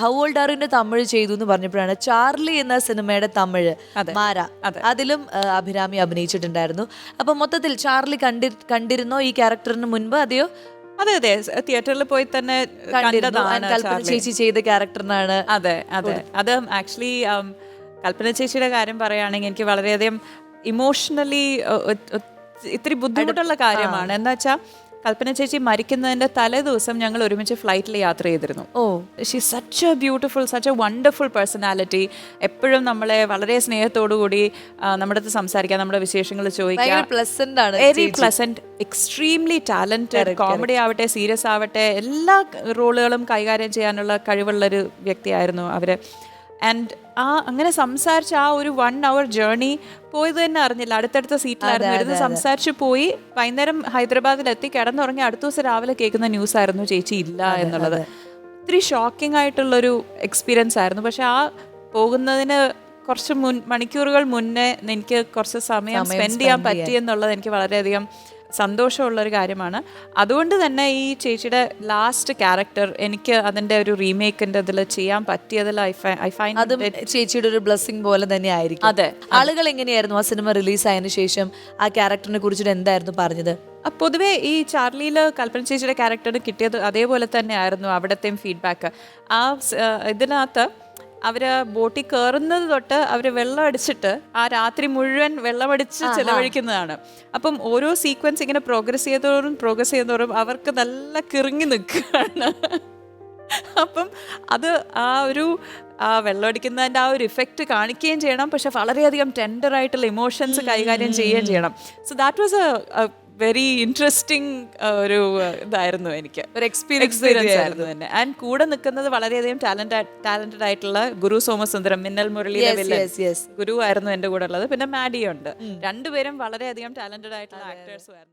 How old are യുവിന്റെ Tamil ചെയ്തു എന്ന് പറഞ്ഞപ്പോഴാണ് ചാർലി എന്ന സിനിമയുടെ തമിഴ് മാര, അതിലും അഭിരാമി അഭിനയിച്ചിട്ടുണ്ടായിരുന്നു. അപ്പൊ മൊത്തത്തിൽ ചാർലി കണ്ടിരുന്നോ ഈ ക്യാരക്ടറിന് മുൻപ്? അതെയോ? അതെ അതെ, തിയേറ്ററിൽ പോയി തന്നെ കണ്ടതാണ്. കൽപ്പന ചേച്ചി ചെയ്ത ക്യാരക്ടറിനാണ്. അതെ അതെ, അത് ആക്ച്വലി കൽപ്പന ചേച്ചിയുടെ കാര്യം പറയുകയാണെങ്കിൽ എനിക്ക് വളരെയധികം ഇമോഷണലി ഇത്തിരി ബുദ്ധിമുട്ടുള്ള കാര്യമാണ്. എന്താ വെച്ചാൽ കൽപ്പന ചേച്ചി മരിക്കുന്നതിന്റെ തലേ ദിവസം ഞങ്ങൾ ഒരുമിച്ച് ഫ്ലൈറ്റിൽ യാത്ര ചെയ്തിരുന്നു. She such A beautiful, such A wonderful personality. എപ്പോഴും നമ്മളെ വളരെ സ്നേഹത്തോടു കൂടി നമ്മുടെ അടുത്ത് സംസാരിക്കാം, നമ്മുടെ വിശേഷങ്ങൾ ചോദിക്കാം. Very pleasant, extremely talented. Comedy ആവട്ടെ, സീരിയസ് ആവട്ടെ, എല്ലാ റോളുകളും കൈകാര്യം ചെയ്യാനുള്ള കഴിവുള്ളൊരു വ്യക്തിയായിരുന്നു അവര്. ആൻഡ് അങ്ങനെ സംസാരിച്ച് ആ ഒരു 1 hour ജേർണി പോയത് തന്നെ അറിഞ്ഞില്ല. അടുത്തടുത്ത സീറ്റിലായിരുന്നു ഇരുന്ന് സംസാരിച്ച് പോയി. വൈകുന്നേരം ഹൈദരാബാദിലെത്തി കിടന്നുറങ്ങി അടുത്ത ദിവസം രാവിലെ കേൾക്കുന്ന ന്യൂസ് ആയിരുന്നു ചേച്ചി ഇല്ല എന്നുള്ളത്. ഇത്തിരി ഷോക്കിംഗ് ആയിട്ടുള്ളൊരു എക്സ്പീരിയൻസ് ആയിരുന്നു. പക്ഷെ ആ പോകുന്നതിന് കുറച്ച് മണിക്കൂറുകൾ മുന്നേ എനിക്ക് കുറച്ച് സമയം സ്പെൻഡ് ചെയ്യാൻ പറ്റിയെന്നുള്ളത് എനിക്ക് വളരെയധികം സന്തോഷമുള്ളൊരു കാര്യമാണ്. അതുകൊണ്ട് തന്നെ ഈ ചേച്ചിയുടെ ലാസ്റ്റ് ക്യാരക്ടർ എനിക്ക് അതിന്റെ ഒരു റീമേക്കിന്റെ ഇതിൽ ചെയ്യാൻ പറ്റിയതിൽ ഐ ഫൈൻഡ് അതും ചേച്ചിയുടെ ഒരു ബ്ലെസ്സിംഗ് പോലെ തന്നെ ആയിരിക്കും. അതെ. ആളുകൾ എങ്ങനെയായിരുന്നു ആ സിനിമ റിലീസ് ആയതിനു ശേഷം ആ ക്യാരക്ടറിനെ കുറിച്ചിട്ട് എന്തായിരുന്നു പറഞ്ഞത്? പൊതുവേ ഈ ചാർലിയിൽ കൽപ്പന ചേച്ചിയുടെ ക്യാരക്ടറിന് കിട്ടിയത് അതേപോലെ തന്നെ ആയിരുന്നു അവിടത്തെയും ഫീഡ്ബാക്ക്. ആ ഇതിനകത്ത് അവര് ബോട്ടിൽ കയറുന്നത് തൊട്ട് അവര് വെള്ളം അടിച്ചിട്ട് ആ രാത്രി മുഴുവൻ വെള്ളമടിച്ച് ചെലവഴിക്കുന്നതാണ്. അപ്പം ഓരോ സീക്വൻസ് ഇങ്ങനെ പ്രോഗ്രസ് ചെയ്തോറും അവർക്ക് നല്ല കിറങ്ങി നിൽക്കുകയാണ്. അപ്പം അത് ആ വെള്ളമടിക്കുന്നതിൻ്റെ ആ ഒരു ഇഫക്റ്റ് കാണിക്കുകയും ചെയ്യണം, പക്ഷെ വളരെയധികം ടെൻഡർ ആയിട്ടുള്ള ഇമോഷൻസ് കൈകാര്യം ചെയ്യുകയും ചെയ്യണം. So that was A very interesting ഒരു ഇതായിരുന്നു, എനിക്ക് ഒരു എക്സ്പീരിയൻസ് ആയിരുന്നു തന്നെ. ആൻഡ് കൂടെ നിൽക്കുന്നത് വളരെയധികം ടാലന്റഡ് ആയിട്ടുള്ള ഗുരു സോമസുന്ദരം, മിന്നൽ മുരളിയിലെ വില്ലൻ ഗുരു ആയിരുന്നു എൻ്റെ കൂടെ ഉള്ളത്. പിന്നെ മാഡിയുണ്ട്. രണ്ടുപേരും വളരെയധികം ടാലന്റഡ് ആയിട്ടുള്ള ആക്ടേഴ്സും ആയിരുന്നു.